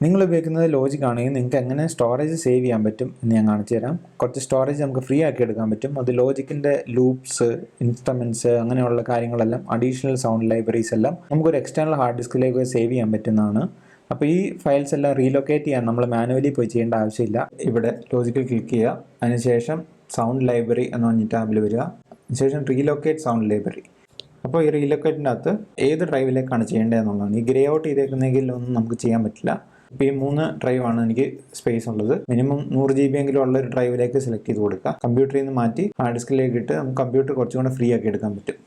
നിങ്ങൾ ഉപയോഗിക്കുന്നത് ലോജിക് ആണെങ്കിൽ നിങ്ങൾക്ക് എങ്ങനെ സ്റ്റോറേജ് സേവ് ചെയ്യാൻ പറ്റും എന്ന് ഞാൻ കാണിച്ചു തരാം. കുറച്ച് സ്റ്റോറേജ് നമുക്ക് ഫ്രീ ആക്കി എടുക്കാൻ പറ്റും. അത് ലോജിക്കിൻ്റെ ലൂപ്സ്, ഇൻസ്ട്രുമെൻറ്റ്സ് അങ്ങനെയുള്ള കാര്യങ്ങളെല്ലാം, അഡീഷണൽ സൗണ്ട് ലൈബ്രറീസ് എല്ലാം നമുക്കൊരു എക്സ്റ്റേണൽ ഹാർഡ് ഡിസ്കിലേക്ക് സേവ് ചെയ്യാൻ പറ്റുന്നതാണ്. അപ്പോൾ ഈ ഫയൽസ് എല്ലാം റീലൊക്കേറ്റ് ചെയ്യാൻ നമ്മൾ മാനുവലി പോയി ചെയ്യേണ്ട ആവശ്യമില്ല. ഇവിടെ ലോജിക്കിൽ ക്ലിക്ക് ചെയ്യുക, അതിനുശേഷം സൗണ്ട് ലൈബ്രറി എന്ന് പറഞ്ഞ ടാബിൽ വരിക, അതിനുശേഷം റീലൊക്കേറ്റ് സൗണ്ട് ലൈബ്രറി. അപ്പോൾ ഈ റീലൊക്കേറ്റിൻ്റെ അകത്ത് ഏത് ഡ്രൈവിലേക്കാണ് ചെയ്യേണ്ടതെന്നുള്ളതാണ്. ഈ ഗ്രേ ഔട്ട് ചെയ്തേക്കുന്നെങ്കിൽ ഒന്നും നമുക്ക് ചെയ്യാൻ പറ്റില്ല. ഇപ്പോൾ ഈ 3 ഡ്രൈവാണ് എനിക്ക് സ്പേസ് ഉള്ളത്. മിനിമം 100 GB എങ്കിലും ഉള്ള ഒരു ഡ്രൈവിലേക്ക് സെലക്ട് ചെയ്ത് കൊടുക്കുക. കമ്പ്യൂട്ടറിൽ നിന്ന് മാറ്റി ഹാർഡ് ഡിസ്കിലേക്ക് ഇട്ട് നമുക്ക് കമ്പ്യൂട്ടർ കുറച്ചും കൂടെ ഫ്രീ ആക്കി എടുക്കാൻ പറ്റും.